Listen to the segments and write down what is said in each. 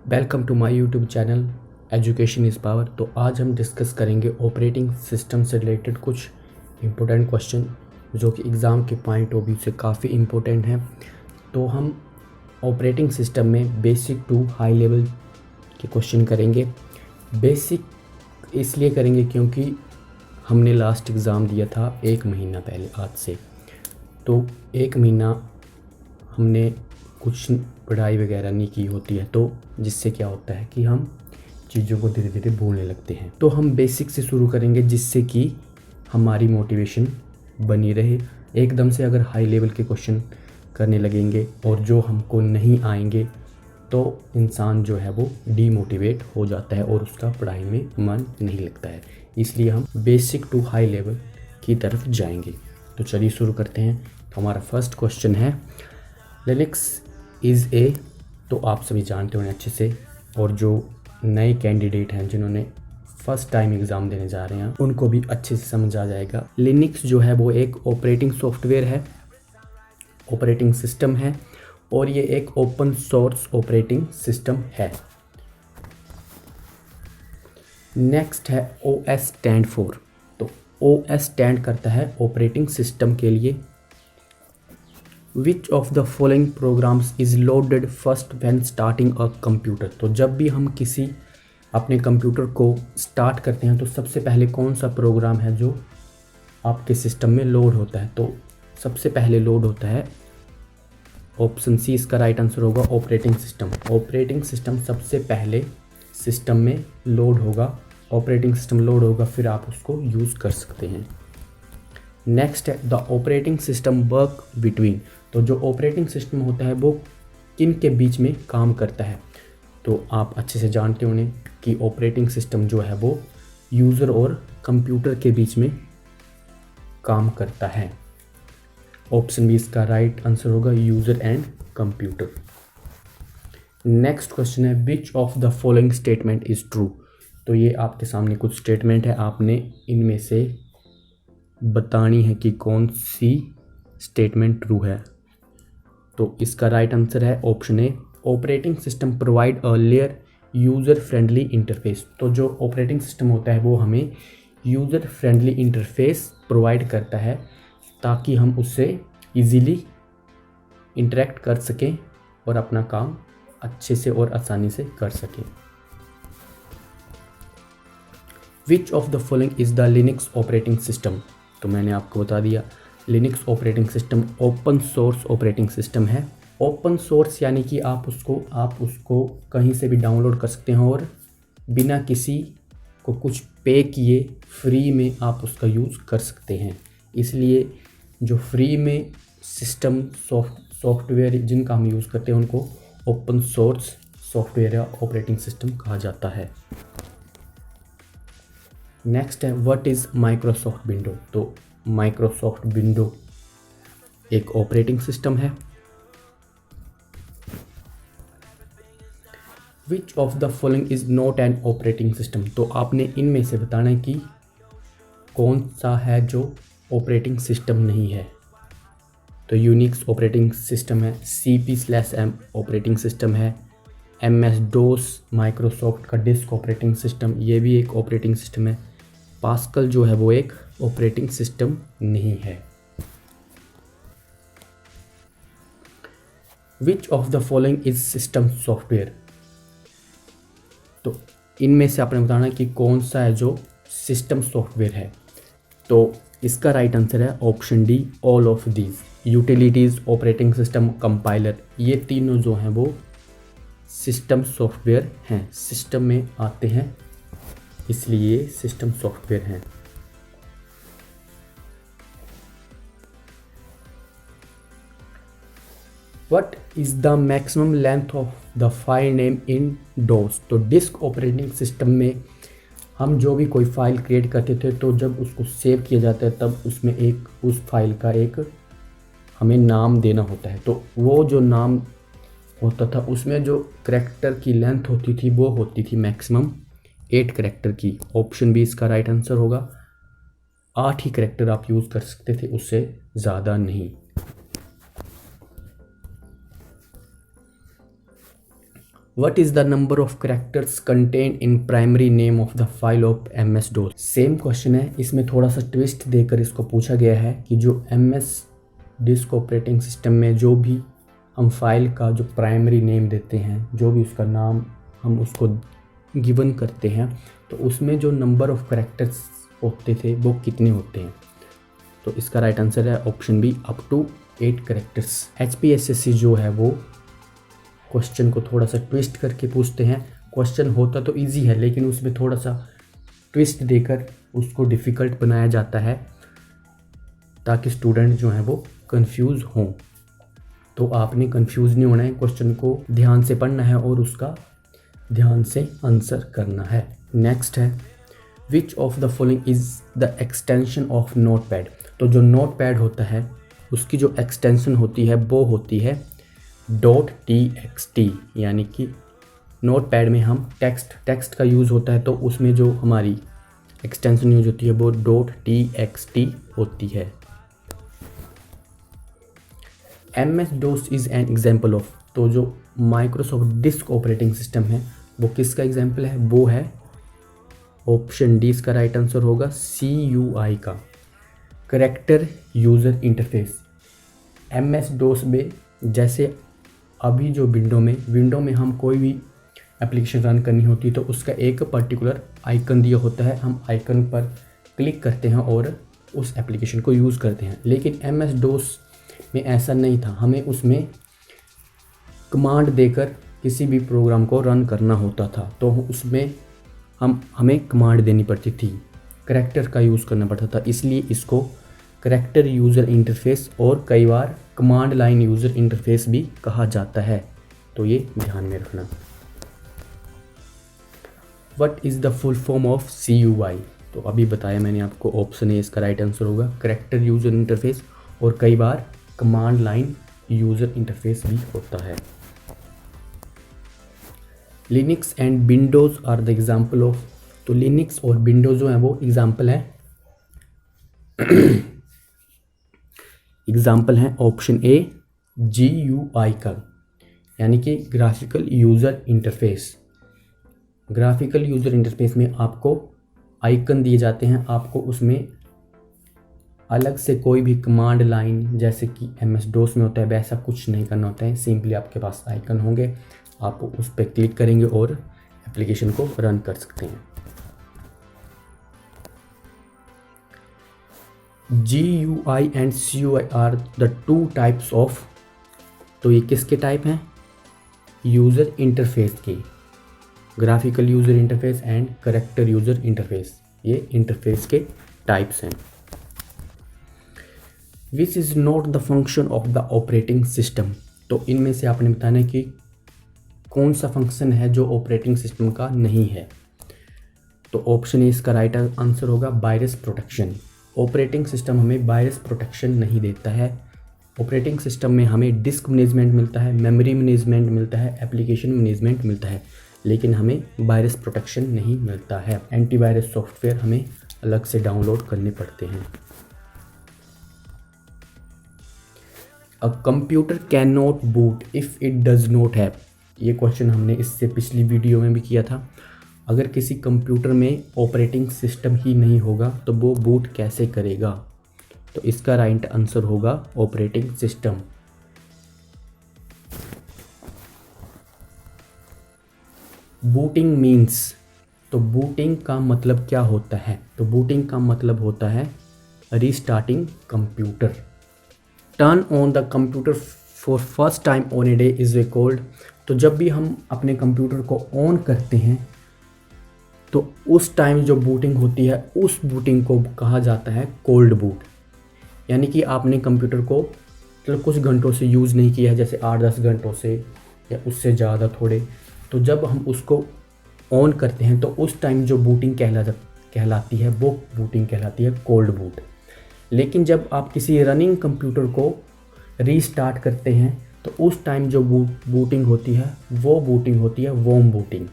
Welcome to my YouTube channel education is power. तो आज हम डिस्कस करेंगे ऑपरेटिंग सिस्टम से रिलेटेड कुछ इम्पोर्टेंट क्वेश्चन जो कि एग्ज़ाम के पॉइंट ऑफ व्यू से काफ़ी इम्पोर्टेंट हैं। तो हम ऑपरेटिंग सिस्टम में बेसिक टू हाई लेवल के क्वेश्चन करेंगे। बेसिक इसलिए करेंगे क्योंकि हमने लास्ट एग्ज़ाम दिया था 1 महीना पहले आज से, तो 1 महीना हमने कुछ पढ़ाई वगैरह नहीं की होती है, तो जिससे क्या होता है कि हम चीज़ों को धीरे धीरे भूलने लगते हैं। तो हम बेसिक से शुरू करेंगे जिससे कि हमारी मोटिवेशन बनी रहे। एकदम से अगर हाई लेवल के क्वेश्चन करने लगेंगे और जो हमको नहीं आएंगे तो इंसान जो है वो डीमोटिवेट हो जाता है और उसका पढ़ाई में मन नहीं लगता है। इसलिए हम बेसिक टू हाई लेवल की तरफ जाएंगे। तो चलिए शुरू करते हैं। तो हमारा फर्स्ट क्वेश्चन है लिनक्स इज़ ए, तो आप सभी जानते होंगे अच्छे से, और जो नए कैंडिडेट हैं जिन्होंने फर्स्ट टाइम एग्ज़ाम देने जा रहे हैं उनको भी अच्छे से समझ आ जाएगा। लिनक्स जो है वो एक ऑपरेटिंग सॉफ्टवेयर है, ऑपरेटिंग सिस्टम है, और ये एक ओपन सोर्स ऑपरेटिंग सिस्टम है। नेक्स्ट है OS स्टैंड फॉर। तो OS स्टैंड करता है ऑपरेटिंग सिस्टम के लिए। Which of the following programs is loaded first when starting a computer. तो जब भी हम किसी अपने कंप्यूटर को स्टार्ट करते हैं तो सबसे पहले कौन सा प्रोग्राम है जो आपके सिस्टम में लोड होता है। तो सबसे पहले लोड होता है ऑप्शन सी, इसका राइट आंसर होगा ऑपरेटिंग सिस्टम। ऑपरेटिंग सिस्टम सबसे पहले सिस्टम में लोड होगा, ऑपरेटिंग सिस्टम लोड होगा, फिर आप उसको यूज़ कर सकते हैं। नेक्स्ट है the operating system work between. तो जो ऑपरेटिंग सिस्टम होता है वो किन के बीच में काम करता है। तो आप अच्छे से जानते होंगे कि ऑपरेटिंग सिस्टम जो है वो यूज़र और कंप्यूटर के बीच में काम करता है। ऑप्शन बी इसका राइट आंसर होगा user and computer. Next question है which of the following statement is true. तो ये आपके सामने कुछ स्टेटमेंट है, आपने इनमें से बतानी है कि कौन सी स्टेटमेंट ट्रू है। तो इसका राइट आंसर है option A, operating system provide a layer user friendly interface. तो जो ऑपरेटिंग सिस्टम होता है वो हमें यूज़र फ्रेंडली इंटरफेस प्रोवाइड करता है ताकि हम उससे इजीली इंटरेक्ट कर सकें और अपना काम अच्छे से और आसानी से कर सकें। विच of the following is the Linux operating system. तो मैंने आपको बता दिया Linux operating system open source operating system है। ओपन सोर्स यानी कि आप उसको कहीं से भी डाउनलोड कर सकते हैं और बिना किसी को कुछ पे किए फ्री में आप उसका यूज़ कर सकते हैं। इसलिए जो फ्री में सिस्टम सॉफ्टवेयर जिनका हम यूज़ करते हैं उनको ओपन सोर्स सॉफ्टवेयर या ऑपरेटिंग सिस्टम कहा जाता है। नेक्स्ट है व्हाट इज़ माइक्रोसॉफ्ट विंडो। तो माइक्रोसॉफ्ट विंडो एक ऑपरेटिंग सिस्टम है। Which of the following is not an operating system. तो आपने इनमें से बताना है कि कौन सा है जो ऑपरेटिंग सिस्टम नहीं है। तो यूनिक्स ऑपरेटिंग सिस्टम है, CP/M ऑपरेटिंग सिस्टम है, MS-DOS माइक्रोसॉफ्ट का डिस्क ऑपरेटिंग सिस्टम ये भी एक ऑपरेटिंग सिस्टम है, पास्कल जो है वो एक ऑपरेटिंग सिस्टम नहीं है। Which of the following is system software. तो इनमें से आपने बताना है कि कौन सा है जो सिस्टम सॉफ्टवेयर है। तो इसका राइट आंसर है option D all of these. Utilities, operating system, compiler, ये तीनों जो हैं वो सिस्टम सॉफ्टवेयर हैं, सिस्टम में आते हैं, इसलिए सिस्टम सॉफ्टवेयर हैं। What is the maximum length of the file name in DOS। तो डिस्क ऑपरेटिंग सिस्टम में हम जो भी कोई फाइल क्रिएट करते थे तो जब उसको सेव किया जाता है तब उसमें एक उस फाइल का एक हमें नाम देना होता है। तो वो जो नाम होता था उसमें जो करैक्टर की लेंथ होती थी वो होती थी मैक्सिमम 8 करैक्टर की। ऑप्शन बी इसका राइट आंसर होगा। 8 ही करैक्टर आप यूज़ कर सकते थे, उससे ज़्यादा नहीं। What is the number of characters contained in primary name of the file of MS DOS? Same question है, इसमें थोड़ा सा ट्विस्ट देकर इसको पूछा गया है कि जो MS डिस्क ऑपरेटिंग सिस्टम में जो भी हम फाइल का जो प्राइमरी नेम देते हैं, जो भी उसका नाम हम उसको गिवन करते हैं, तो उसमें जो नंबर ऑफ कैरेक्टर्स होते थे वो कितने होते हैं? तो इसका राइट आंसर है option B, up to 8 characters. HPSSC जो है वो क्वेश्चन को थोड़ा सा ट्विस्ट करके पूछते हैं। क्वेश्चन होता तो इजी है, लेकिन उसमें थोड़ा सा ट्विस्ट देकर उसको डिफ़िकल्ट बनाया जाता है ताकि स्टूडेंट जो हैं वो कंफ्यूज हों। तो आपने कंफ्यूज नहीं होना है, क्वेश्चन को ध्यान से पढ़ना है और उसका ध्यान से आंसर करना है। नेक्स्ट है, which of the following is the extension of notepad? तो जो नोटपैड होता है उसकी जो एक्सटेंशन होती है वो होती है .txt, यानी कि नोटपैड में हम टेक्स्ट का यूज़ होता है, तो उसमें जो हमारी एक्सटेंशन यूज होती है वो .txt होती है। MS DOS is an example of, तो जो माइक्रोसॉफ्ट डिस्क ऑपरेटिंग सिस्टम है वो किसका एग्जाम्पल है? वो है ऑप्शन डी, इसका राइट आंसर होगा CUI का, character user interface. MS DOS में जैसे अभी जो विंडो में हम कोई भी एप्लीकेशन रन करनी होती है तो उसका एक पर्टिकुलर आइकन दिया होता है, हम आइकन पर क्लिक करते हैं और उस एप्लीकेशन को यूज़ करते हैं। लेकिन MS DOS में ऐसा नहीं था, हमें उसमें कमांड देकर किसी भी प्रोग्राम को रन करना होता था, तो उसमें हमें कमांड देनी पड़ती थी, करैक्टर का यूज़ करना पड़ता था, इसलिए इसको करैक्टर यूज़र इंटरफेस और कई बार कमांड लाइन यूज़र इंटरफेस भी कहा जाता है, तो ये ध्यान में रखना। What is the full form of CUI? तो अभी बताया मैंने आपको, ऑप्शन ए इसका राइट आंसर होगा, करैक्टर यूज़र इंटरफेस, और कई बार कमांड लाइन यूज़र इंटरफेस भी होता है। Linux and Windows are the example of, तो लिनक्स और विंडोज़ जो है वो एग्जाम्पल है एग्जाम्पल है ऑप्शन ए GUI का, यानी कि graphical user interface. Graphical user interface में आपको आइकन दिए जाते हैं, आपको उसमें अलग से कोई भी कमांड लाइन जैसे कि MS DOS में होता है वैसा कुछ नहीं करना होता है, सिंपली आपके पास आइकन होंगे, आप उस पर क्लिक करेंगे और एप्लीकेशन को रन कर सकते हैं। GUI and CUI are the 2 types of, तो ये किसके टाइप हैं? यूज़र इंटरफेस के, graphical user interface and character user interface, ये इंटरफेस के टाइप्स हैं। Which is not the function of the operating system? तो इनमें से आपने बताना है कि कौन सा फंक्शन है जो ऑपरेटिंग सिस्टम का नहीं है। तो ऑप्शन ए इसका राइट आंसर होगा, वायरस प्रोटेक्शन। ऑपरेटिंग सिस्टम हमें वायरस प्रोटेक्शन नहीं देता है। ऑपरेटिंग सिस्टम में हमें डिस्क मैनेजमेंट मिलता है, मेमोरी मैनेजमेंट मिलता है, एप्लीकेशन मैनेजमेंट मिलता है, लेकिन हमें वायरस प्रोटेक्शन नहीं मिलता है। एंटीवायरस सॉफ्टवेयर हमें अलग से डाउनलोड करने पड़ते हैं। A computer can not boot if it does not have, ये क्वेश्चन हमने इससे पिछली वीडियो में भी किया था। अगर किसी कंप्यूटर में ऑपरेटिंग सिस्टम ही नहीं होगा तो वो बूट कैसे करेगा? तो इसका राइट आंसर होगा ऑपरेटिंग सिस्टम। बूटिंग मीन्स, तो बूटिंग का मतलब क्या होता है? तो बूटिंग का मतलब होता है restarting computer. Turn on the computer for first time on a day is called, तो जब भी हम अपने कंप्यूटर को ऑन करते हैं तो उस टाइम जो बूटिंग होती है उस बूटिंग को कहा जाता है कोल्ड बूट। यानी कि आपने कंप्यूटर को मतलब कुछ घंटों से यूज़ नहीं किया है, जैसे 8-10 घंटों से या उससे ज़्यादा थोड़े, तो जब हम उसको ऑन करते हैं तो उस टाइम जो बूटिंग कहलाती है वो बूटिंग कहलाती है कोल्ड बूट। लेकिन जब आप किसी रनिंग कंप्यूटर को रीस्टार्ट करते हैं तो उस टाइम जो बूटिंग होती है वो बूटिंग होती है वार्म बूटिंग।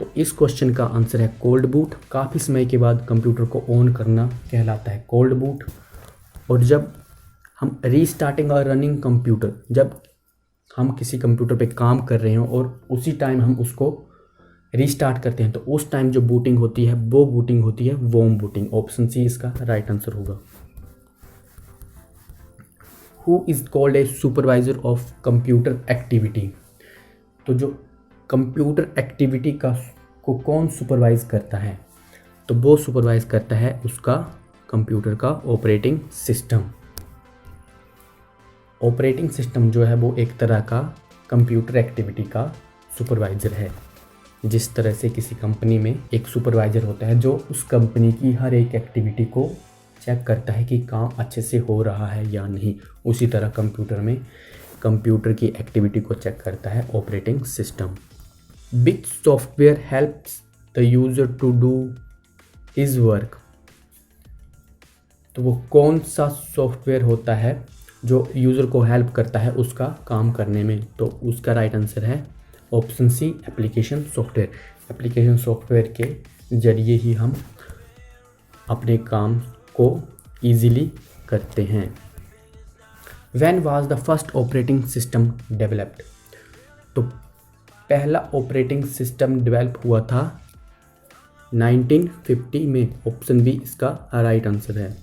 तो इस क्वेश्चन का आंसर है कोल्ड बूट। काफ़ी समय के बाद कंप्यूटर को ऑन करना कहलाता है कोल्ड बूट। और जब हम रीस्टार्टिंग और रनिंग कंप्यूटर, जब हम किसी कंप्यूटर पे काम कर रहे हो और उसी टाइम हम उसको रीस्टार्ट करते हैं तो उस टाइम जो बूटिंग होती है वो बूटिंग होती है वॉर्म बूटिंग। ऑप्शन सी इसका राइट आंसर होगा। Who is called a supervisor of computer activity. तो जो कंप्यूटर एक्टिविटी को कौन सुपरवाइज करता है, तो वो सुपरवाइज करता है उसका कंप्यूटर का ऑपरेटिंग सिस्टम। ऑपरेटिंग सिस्टम जो है वो एक तरह का कंप्यूटर एक्टिविटी का सुपरवाइज़र है। जिस तरह से किसी कंपनी में एक सुपरवाइज़र होता है जो उस कंपनी की हर एक एक्टिविटी को चेक करता है कि काम अच्छे से हो रहा है या नहीं, उसी तरह कंप्यूटर में कंप्यूटर की एक्टिविटी को चेक करता है operating system. Which software helps the user to do his work. तो वो कौन सा सॉफ्टवेयर होता है जो यूज़र को हेल्प करता है उसका काम करने में, तो उसका राइट आंसर है option C application software. Application software के जरिए ही हम अपने काम को ईजिली करते हैं। When was the first operating system developed? तो पहला ऑपरेटिंग सिस्टम डेवलप हुआ था 1950 में। ऑप्शन बी इसका राइट आंसर है।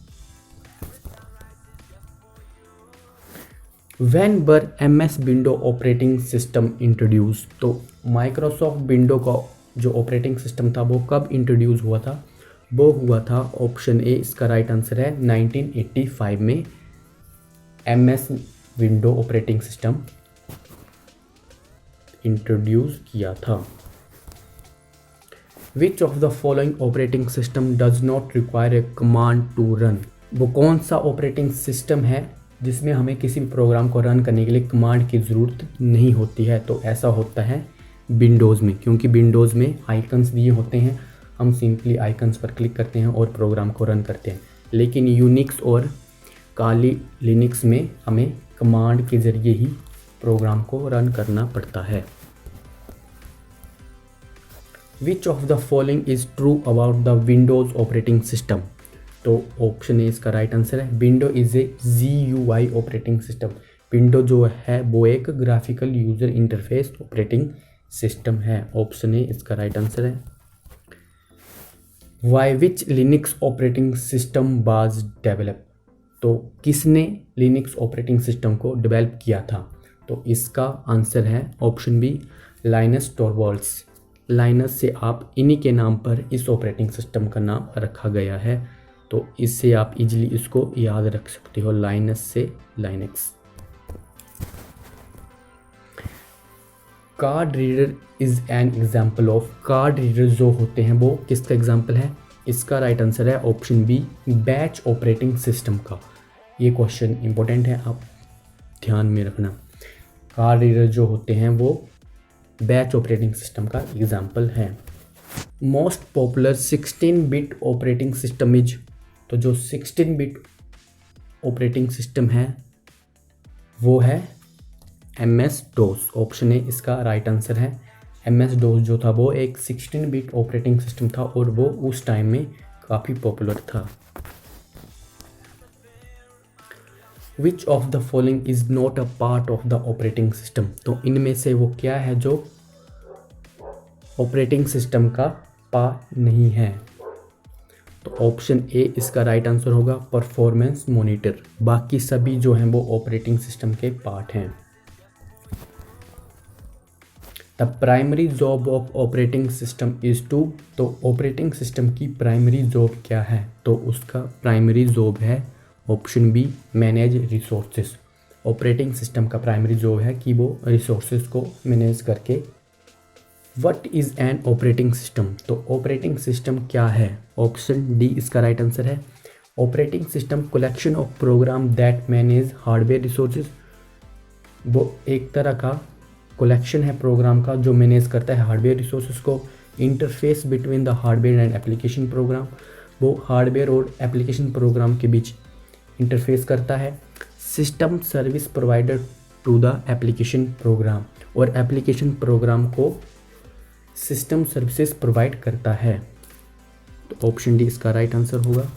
When were MS window operating system introduce. तो माइक्रोसॉफ्ट विंडो का जो ऑपरेटिंग सिस्टम था वो कब इंट्रोड्यूस हुआ था, वो हुआ था ऑप्शन ए इसका राइट आंसर है 1985 में MS window operating system introduce किया था। Which of the following operating system does not require a command to run. वो कौन सा ऑपरेटिंग सिस्टम है जिसमें हमें किसी भी प्रोग्राम को रन करने के लिए कमांड की ज़रूरत नहीं होती है, तो ऐसा होता है विंडोज़ में, क्योंकि विंडोज़ में आइकन्स दिए होते हैं, हम सिंपली आइकन्स पर क्लिक करते हैं और प्रोग्राम को रन करते हैं। लेकिन यूनिक्स और काली लिनक्स में हमें कमांड के ज़रिए ही प्रोग्राम को रन करना पड़ता है। Which of the following is true about the Windows operating system. तो ऑप्शन ए इसका राइट आंसर है। Window is a GUI operating system. Window जो है वो एक graphical user interface operating system है। ऑप्शन ए इसका राइट आंसर है। Why which Linux operating system was develop. तो किसने लिनक्स ऑपरेटिंग सिस्टम को डेवलप किया था, तो इसका आंसर है option B Linus Torvalds. Lines से आप इन्हीं के नाम पर इस ऑपरेटिंग सिस्टम का नाम रखा गया है, तो इससे आप इजीली इसको याद रख सकते हो, लाइनस से Linux. Card reader is an example of. Card reader जो होते हैं वो किसका एग्जाम्पल है, इसका राइट आंसर है option B batch operating system का। ये क्वेश्चन इंपॉर्टेंट है, आप ध्यान में रखना। कार्ड रीडर जो होते हैं वो बैच ऑपरेटिंग सिस्टम का एग्जाम्पल है। Most popular 16 bit operating system is. तो जो 16 बिट ऑपरेटिंग सिस्टम है वो है MS DOS। ऑप्शन ए इसका राइट आंसर है। MS DOS जो था वो एक 16 बिट ऑपरेटिंग सिस्टम था और वो उस टाइम में काफ़ी पॉपुलर था। Which of the following is not a part of the operating system. तो इनमें से वो क्या है जो ऑपरेटिंग सिस्टम का पार्ट नहीं है, तो ऑप्शन ए इसका राइट आंसर होगा परफॉर्मेंस मॉनिटर। बाकी सभी जो हैं वो ऑपरेटिंग सिस्टम के पार्ट हैं। The primary job of operating system is to. तो ऑपरेटिंग सिस्टम की प्राइमरी जॉब क्या है, तो उसका प्राइमरी जॉब है option B manage resources. Operating system का प्राइमरी जॉब है कि वो रिसोर्सेज को मैनेज करके। What is an operating system. तो ऑपरेटिंग सिस्टम क्या है, ऑप्शन डी इसका राइट आंसर है। Operating system collection of program that manage hardware resources. वो एक तरह का कलेक्शन है प्रोग्राम का जो मैनेज करता है हार्डवेयर रिसोर्सेज को। Interface between the hardware and application program. वो हार्डवेयर और एप्लीकेशन प्रोग्राम के बीच इंटरफेस करता है। System service provider to the application program. और एप्लीकेशन प्रोग्राम को सिस्टम सर्विसेज प्रोवाइड करता है, तो ऑप्शन डी इसका राइट आंसर होगा।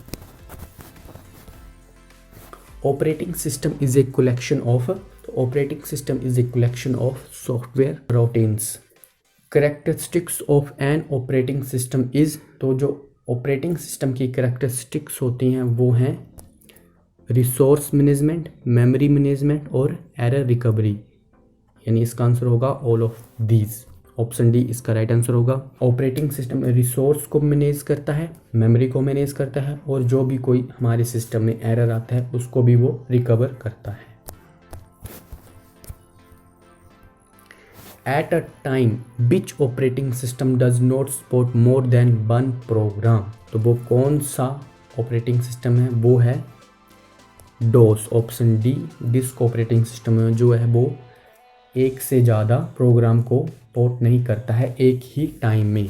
Operating system is a collection of. तो operating system is a collection of software routines. Characteristics of an operating system is, तो जो ऑपरेटिंग सिस्टम की करेक्टरिस्टिक्स होती हैं वो हैं रिसोर्स मैनेजमेंट, मेमोरी मैनेजमेंट और एरर रिकवरी, यानी इसका आंसर होगा all of these. Option D इसका राइट आंसर होगा। ऑपरेटिंग सिस्टम रिसोर्स को मैनेज करता है, मेमोरी को मैनेज करता है और जो भी कोई हमारे सिस्टम में एरर आता है उसको भी वो रिकवर करता है। At a time which operating system does not support more than one program, तो वो कौन सा ऑपरेटिंग सिस्टम है, वो है DOS. Option D disk operating system जो है वो एक से ज़्यादा प्रोग्राम को सपोर्ट नहीं करता है एक ही टाइम में।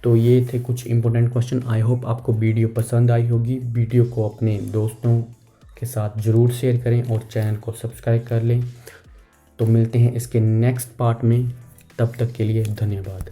तो ये थे कुछ इंपॉर्टेंट क्वेश्चन। आई होप आपको वीडियो पसंद आई होगी। वीडियो को अपने दोस्तों के साथ ज़रूर शेयर करें और चैनल को सब्सक्राइब कर लें। तो मिलते हैं इसके नेक्स्ट पार्ट में, तब तक के लिए धन्यवाद।